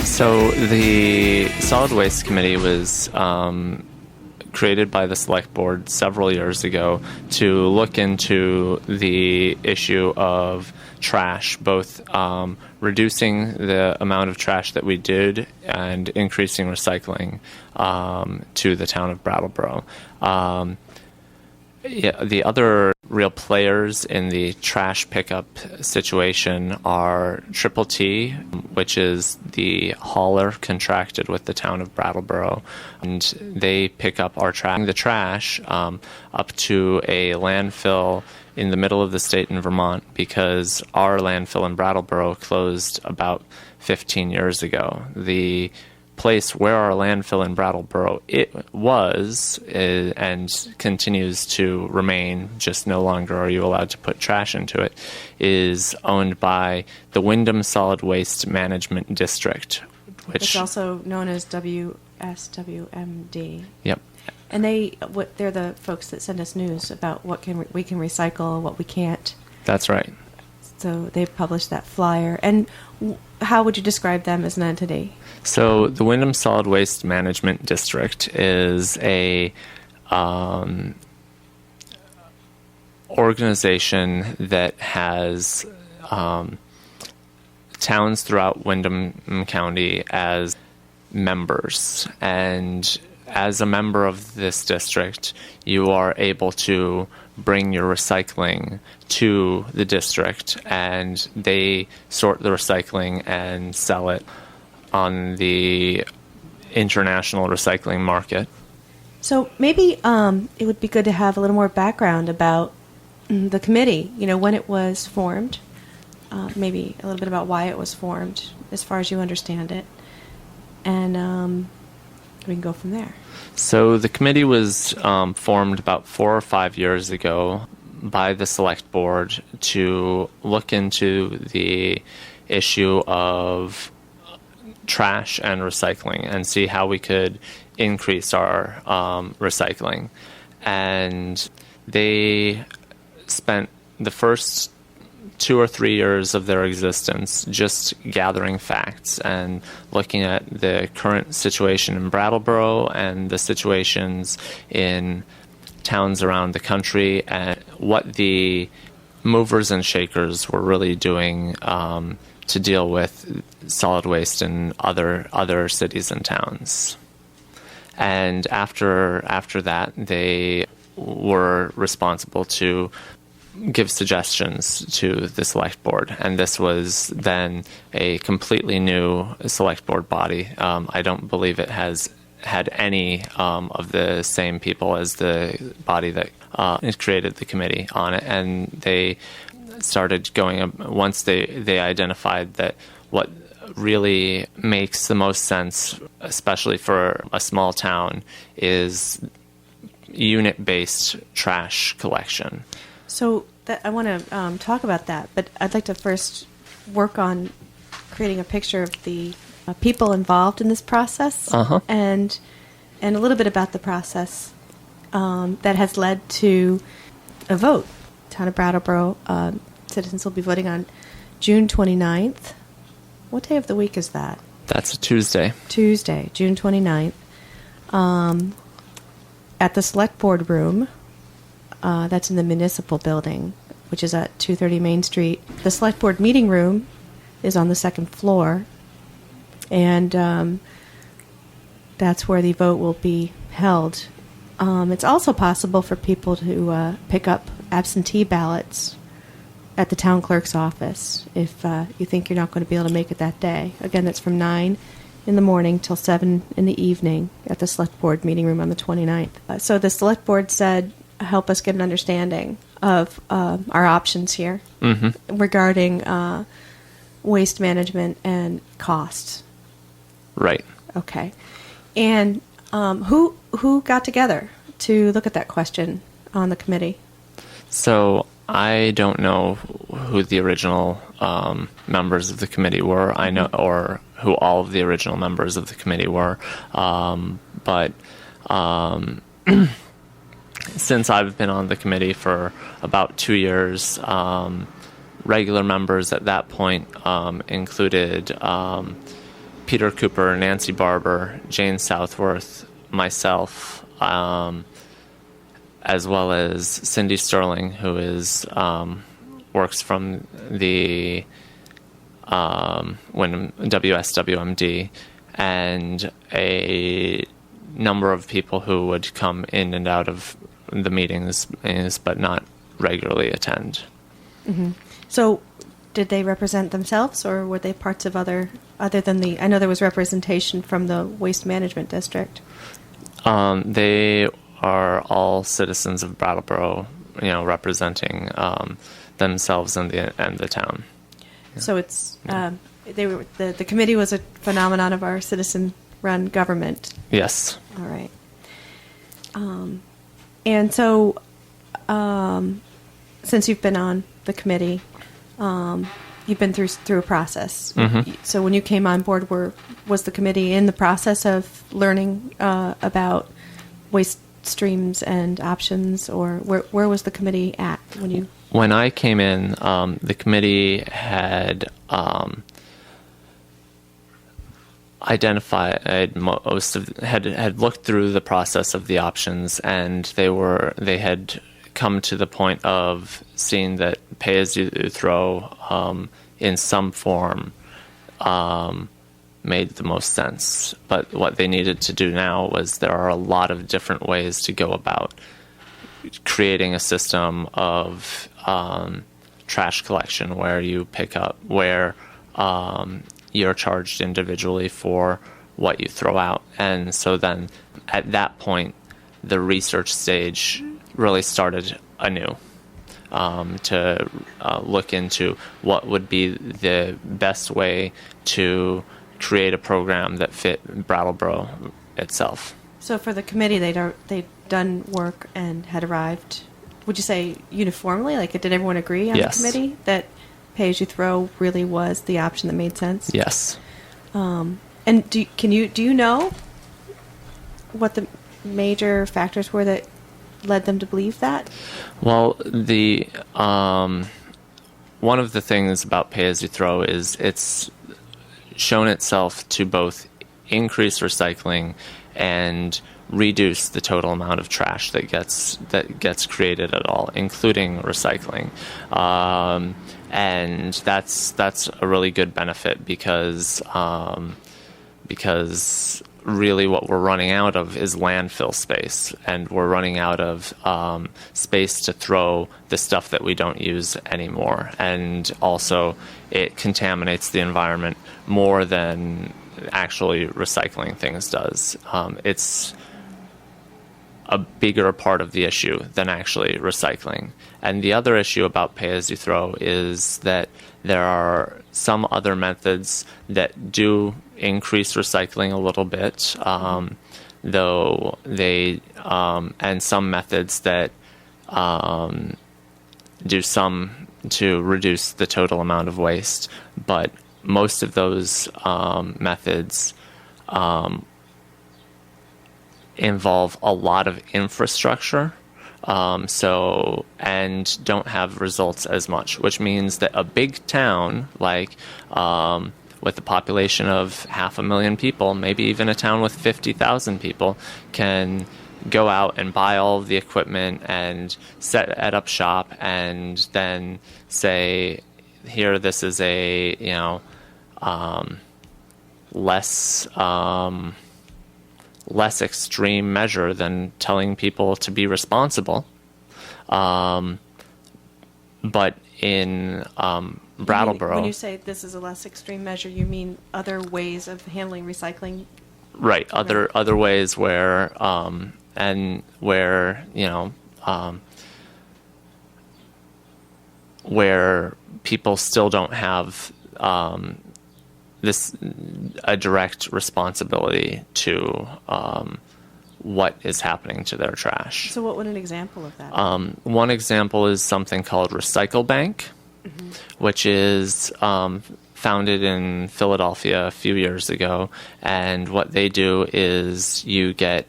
So the Solid Waste Committee was created by the Select Board several years ago to look into the issue of trash, both reducing the amount of trash that we did and increasing recycling to the town of Brattleboro. The other real players in the trash pickup situation are Triple T, which is the hauler contracted with the town of Brattleboro, and they pick up the trash up to a landfill in the middle of the state in Vermont, because our landfill in Brattleboro closed about 15 years ago. The place where our landfill in Brattleboro and continues to remain, just no longer are you allowed to put trash into it, is owned by the Wyndham Solid Waste Management District, which it's also known as WSWMD. Yep. And they're the folks that send us news about what we can recycle, what we can't. That's right. So they published that flyer. And how would you describe them as an entity? So the Wyndham Solid Waste Management District is a organization that has towns throughout Wyndham County as members. And as a member of this district, you are able to bring your recycling to the district, and they sort the recycling and sell it on the international recycling market. So maybe it would be good to have a little more background about the committee, when it was formed, maybe a little bit about why it was formed, as far as you understand it, and we can go from there. So the committee was formed about 4 or 5 years ago by the Select Board to look into the issue of trash and recycling and see how we could increase our recycling. And they spent the first 2 or 3 years of their existence just gathering facts and looking at the current situation in Brattleboro and the situations in towns around the country and what the movers and shakers were really doing to deal with solid waste in other cities and towns. And after that, they were responsible to give suggestions to the Select Board, and this was then a completely new Select Board body. I don't believe it has had any of the same people as the body that created the committee on it, and they started going once they identified that what really makes the most sense, especially for a small town, is unit-based trash collection. So I want to talk about that, but I'd like to first work on creating a picture of the people involved in this process, and a little bit about the process that has led to a vote. Town of Brattleboro citizens will be voting on June 29th. What day of the week is that? That's a Tuesday. Tuesday, June 29th, at the Select Board room. That's in the municipal building, which is at 230 Main Street. The Select Board meeting room is on the second floor, and that's where the vote will be held. It's also possible for people to pick up absentee ballots at the town clerk's office if you think you're not going to be able to make it that day. Again, that's from 9 in the morning till 7 in the evening at the Select Board meeting room on the 29th. So the Select Board said, help us get an understanding of our options here regarding waste management and costs. Right. Okay. And who got together to look at that question on the committee? So I don't know who the original members of the committee were. I know, or who all of the original members of the committee were, but since I've been on the committee for about 2 years, regular members at that point included Peter Cooper, Nancy Barber, Jane Southworth, myself, as well as Cindy Sterling, who is works from the WSWMD, and a number of people who would come in and out of the meetings, but not regularly attend. Mm-hmm. So, did they represent themselves, or were they parts of other than the? I know there was representation from the Waste Management District. They are all citizens of Brattleboro, representing themselves and the town. Yeah. So it's they were the committee was a phenomenon of our citizen-run government. Yes. All right. And so, since you've been on the committee, you've been through a process. Mm-hmm. So when you came on board, was the committee in the process of learning about waste streams and options, or where was the committee at when you? When I came in, the committee had identified had looked through the process of the options, and they had come to the point of seeing that pay as you throw in some form made the most sense. But what they needed to do now was there are a lot of different ways to go about creating a system of trash collection where you pick up, where you're charged individually for what you throw out. And so then at that point, the research stage really started anew to look into what would be the best way to create a program that fit Brattleboro itself. So for the committee, they'd done work and had arrived, would you say uniformly? Like, did everyone agree on Yes. the committee that pay-as-you-throw really was the option that made sense? Yes. And do you know what the major factors were that led them to believe that? Well, the one of the things about pay-as-you-throw is it's shown itself to both increase recycling and reduce the total amount of trash that gets created at all, including recycling. And that's a really good benefit because really what we're running out of is landfill space, and we're running out of space to throw the stuff that we don't use anymore. And also it contaminates the environment more than actually recycling things does. It's a bigger part of the issue than actually recycling. And the other issue about pay-as-you-throw is that there are some other methods that do increase recycling a little bit, though they and some methods that do some to reduce the total amount of waste, but most of those methods involve a lot of infrastructure, and don't have results as much, which means that a big town like with a population of 500,000 people, maybe even a town with 50,000 people, can go out and buy all of the equipment and set up shop, and then say, here, this is a less extreme measure than telling people to be responsible. But in Brattleboro, When you say this is a less extreme measure, you mean other ways of handling recycling? right? Other ways where where people still don't have a direct responsibility to what is happening to their trash. So what would an example of that be? One example is something called Recycle Bank, which is founded in Philadelphia a few years ago. And what they do is you get